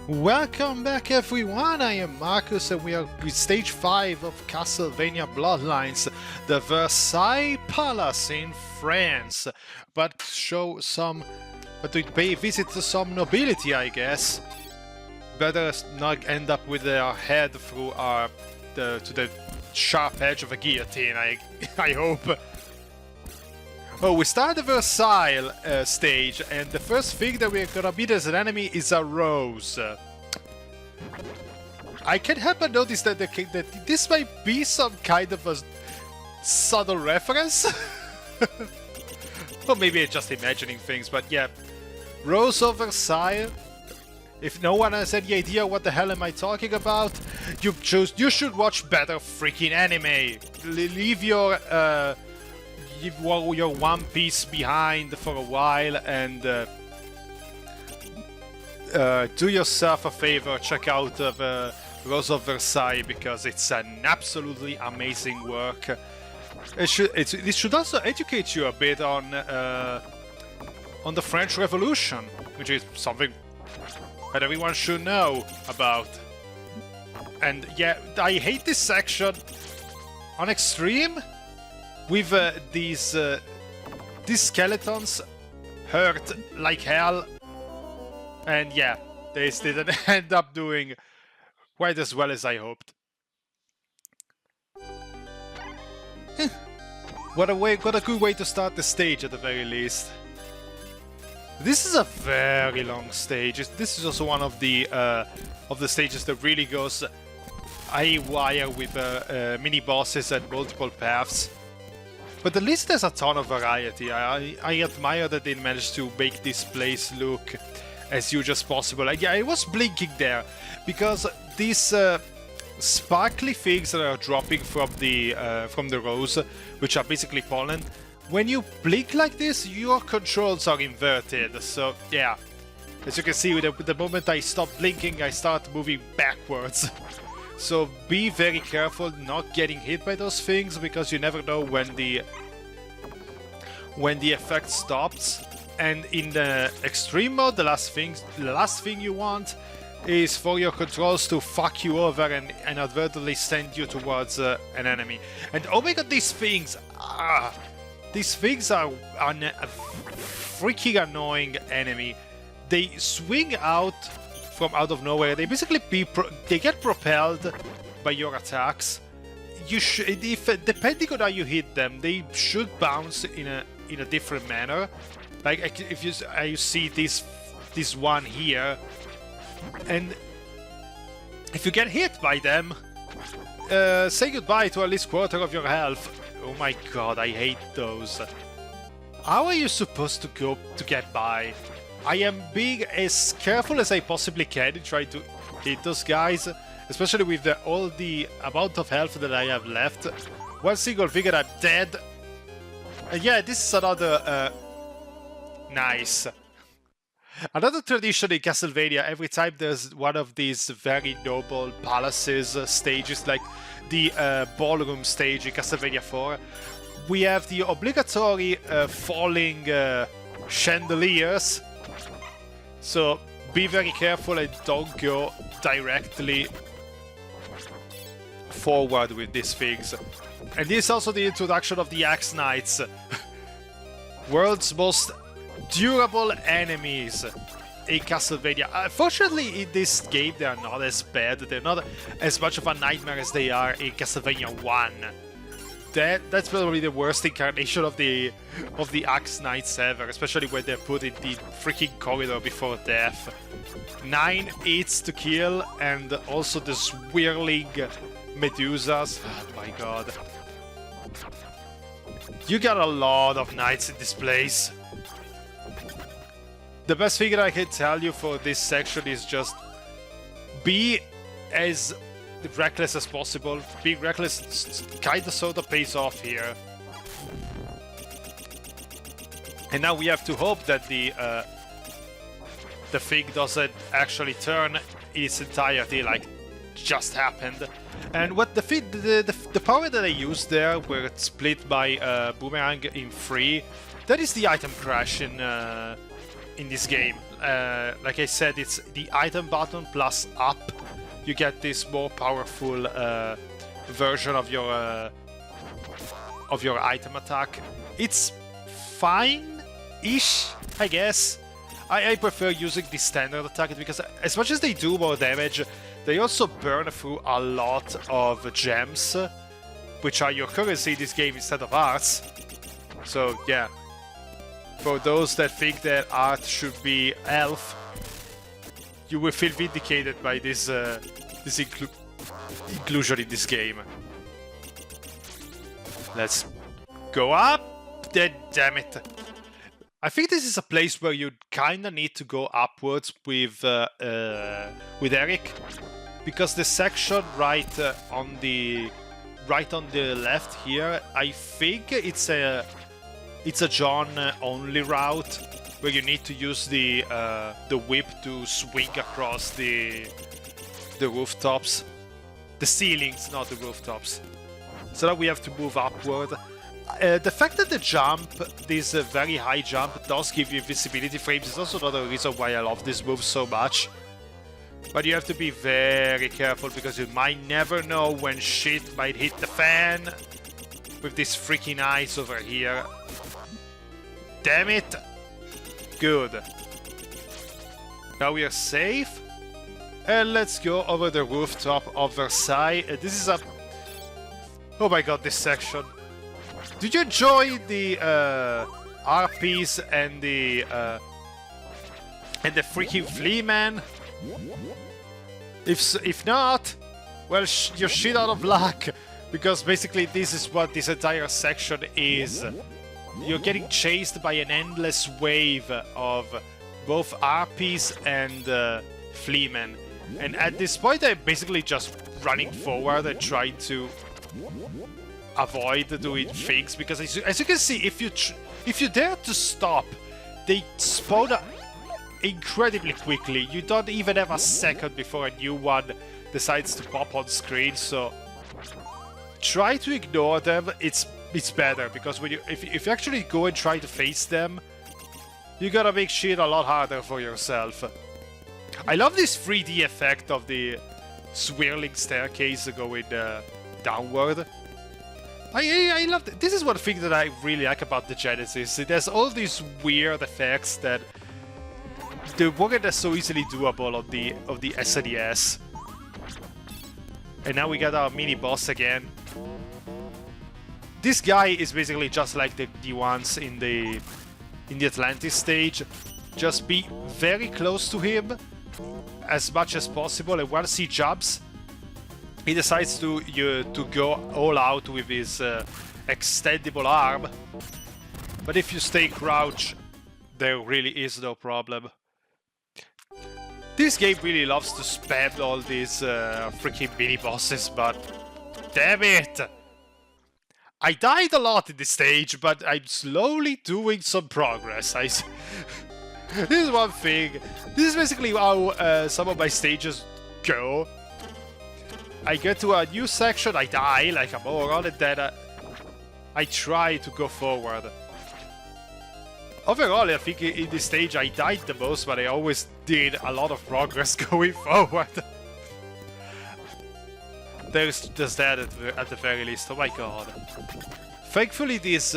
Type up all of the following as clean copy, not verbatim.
Welcome back everyone, I am Markus and we are with stage 5 of Castlevania Bloodlines, the Versailles Palace in France. But to pay visit to some nobility, I guess. Better not end up with our head through to the sharp edge of a guillotine, I hope. Oh, we start the Versailles stage, and the first thing that we're gonna beat as an enemy is a rose. I can't help but notice that, this might be some kind of a subtle reference. Or maybe I'm just imagining things, but yeah. Rose of Versailles. If no one has any idea what the hell am I talking about, you should watch better freaking anime. Leave your One Piece behind for a while and do yourself a favor, check out the Rose of Versailles because it's an absolutely amazing work. This should also educate you a bit on the French Revolution, which is something that everyone should know about. And yeah, I hate this section on extreme. With these skeletons hurt like hell, and yeah, they didn't end up doing quite as well as I hoped. What a good way to start the stage at the very least. This is a very long stage. This is also one of the stages that really goes haywire with mini bosses and multiple paths. But at least there's a ton of variety. I admire that they managed to make this place look as huge as possible. Yeah, I was blinking there because these sparkly things that are dropping from the rose, which are basically pollen, when you blink like this, your controls are inverted. So yeah, as you can see, with the moment I stop blinking, I start moving backwards. So be very careful not getting hit by those things, because you never know when the effect stops. And in the extreme mode, the last thing you want is for your controls to fuck you over and inadvertently send you towards an enemy. And oh my god, these things are a freaking annoying enemy. They swing out from out of nowhere. They basically they get propelled by your attacks. Depending on how you hit them, they should bounce in a different manner. Like if you see this one here, and if you get hit by them, say goodbye to at least quarter of your health. Oh my god, I hate those. How are you supposed to get by? I am being as careful as I possibly can to try to hit those guys, especially with all the amount of health that I have left. One single thing and I'm dead. And yeah, this is another nice. Another tradition in Castlevania, every time there's one of these very noble palaces stages, like the ballroom stage in Castlevania 4, we have the obligatory falling chandeliers. So be very careful and don't go directly forward with these things. And this is also the introduction of the Axe Knights. World's most durable enemies in Castlevania. Unfortunately, in this game they are not as bad. They're not as much of a nightmare as they are in Castlevania 1. That's probably the worst incarnation of the Axe Knights ever, especially when they're put in the freaking corridor before death. 9 hits to kill, and also the swirling Medusas. Oh my god. You got a lot of knights in this place. The best thing that I can tell you for this section is just be as reckless as possible. Being reckless kinda sorta pays off here. And now we have to hope that the thing doesn't actually turn in its entirety like just happened. And what the power that I used there, where it's split by boomerang in 3, that is the item crash in this game. like I said, it's the item button plus up. You get this more powerful version of your item attack. It's fine-ish, I guess. I prefer using the standard attack because as much as they do more damage, they also burn through a lot of gems, which are your currency in this game instead of arts. So yeah, for those that think that art should be elf, you will feel vindicated by this inclusion in this game. Let's go up. Damn it. I think this is a place where you kinda need to go upwards with Eric, because the section right on the left here, I think it's a John only route where you need to use the whip to swing across the rooftops, the ceilings, not the rooftops. So now we have to move upward. The fact that the jump, this very high jump, does give you invisibility frames is also another reason why I love this move so much. But you have to be very careful because you might never know when shit might hit the fan with this freaking ice over here. Damn it! Good. Now we are safe. And let's go over the rooftop of Versailles. This is a... Oh my god, this section. Did you enjoy the RPs and the freaking flea man? If not, well, you're shit out of luck, because basically this is what this entire section is. You're getting chased by an endless wave of both RPs and flea men, and at this point I'm basically just running forward and trying to avoid doing things, because as you can see, if you dare to stop, they spawn incredibly quickly. You don't even have a second before a new one decides to pop on screen, so try to ignore them. It's better, because when if you actually go and try to face them, you gotta make shit a lot harder for yourself. I love this 3D effect of the swirling staircase going downward. I love this is one thing that I really like about the Genesis. There's all these weird effects that they weren't so easily doable on the SNES. And now we got our mini boss again. This guy is basically just like the ones in the Atlantis stage. Just be very close to him as much as possible, and once he jumps, he decides to go all out with his extendable arm. But if you stay crouched, there really is no problem. This game really loves to spam all these freaking mini-bosses, but damn it! I died a lot in this stage, but I'm slowly doing some progress. This is one thing. This is basically how some of my stages go. I get to a new section, I die like a moron, and then I try to go forward. Overall, I think in this stage I died the most, but I always did a lot of progress going forward. There's that at the very least. Oh my god. Thankfully, these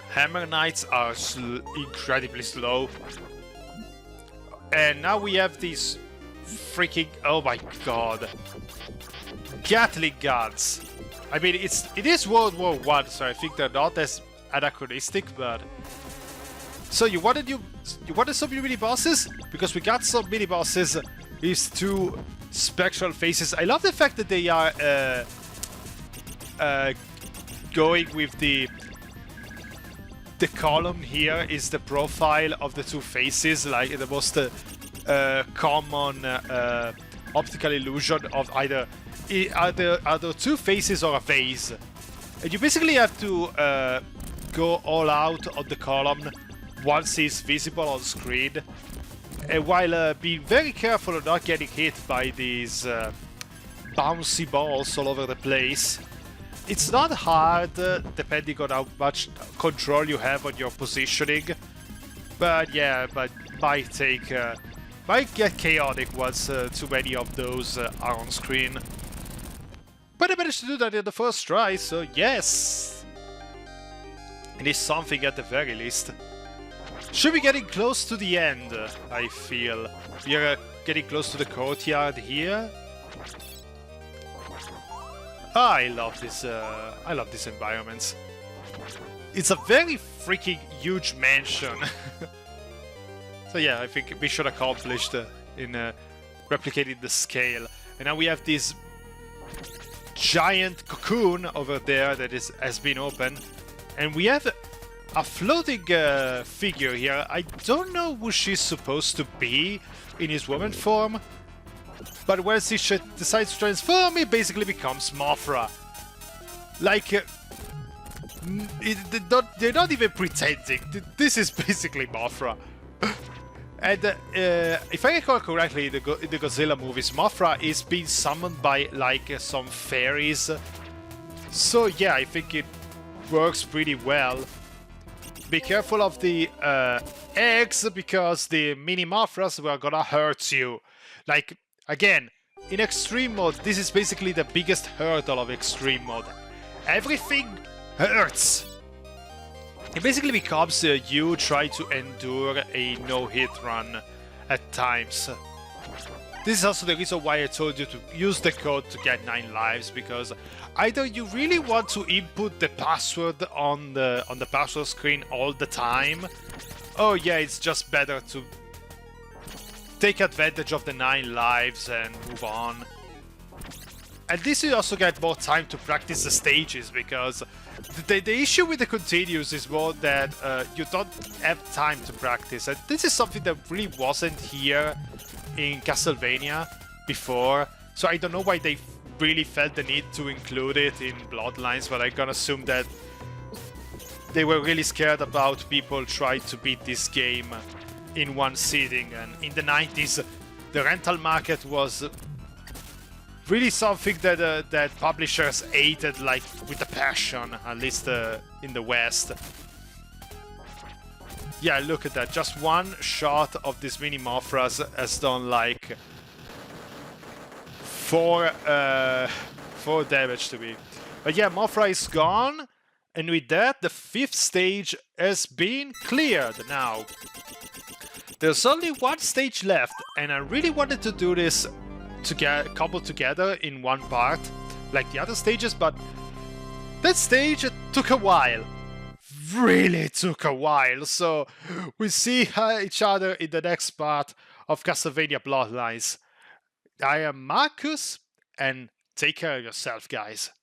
Hammer Knights are incredibly slow. And now we have these freaking... Oh my god. Gatling guns. I mean, it is World War I, so I think they're not as anachronistic, but... So you wanted some mini bosses? Because we got some mini bosses. These two spectral faces. I love the fact that they are going with the column here is the profile of the two faces, like the most common optical illusion of either two faces or a vase. And you basically have to go all out on the column once it's visible on screen, and while being very careful of not getting hit by these bouncy balls all over the place. It's not hard, depending on how much control you have on your positioning, but yeah, but might get chaotic once too many of those are on screen. But I managed to do that in the first try, so yes! It is something at the very least. Should be getting close to the end, I feel. We are getting close to the courtyard here. I love these environments. It's a very freaking huge mansion. So yeah, I think mission accomplished in replicating the scale. And now we have this giant cocoon over there that has been opened. And we have a floating figure here. I don't know who she's supposed to be in his woman form. But when she decides to transform, it basically becomes Mothra. Like, they're not even pretending. This is basically Mothra. And if I recall correctly, in the Godzilla movies, Mothra is being summoned by like some fairies. So yeah, I think it works pretty well. Be careful of the eggs, because the mini Mothras were gonna hurt you. Like, again, in extreme mode, this is basically the biggest hurdle of extreme mode. Everything hurts. It basically becomes you try to endure a no-hit run at times. This is also the reason why I told you to use the code to get 9 lives, because either you really want to input the password on the password screen all the time, or yeah, it's just better to take advantage of the 9 lives and move on. And this you also get more time to practice the stages, because the issue with the continues is more that you don't have time to practice. And this is something that really wasn't here in Castlevania before, so I don't know why they really felt the need to include it in Bloodlines, but I can assume that they were really scared about people trying to beat this game in one sitting. And in the 90s, the rental market was really something that that publishers hated, like with a passion, at least in the West. Yeah, look at that. Just one shot of this mini Mothras has done like 4 damage to me. But yeah, Mothra is gone, and with that, the 5th stage has been cleared now. There's only one stage left, and I really wanted to do this to get coupled together in one part, like the other stages, but that stage took a while. Really took a while, so we'll see each other in the next part of Castlevania Bloodlines. I am Markus, and take care of yourself, guys.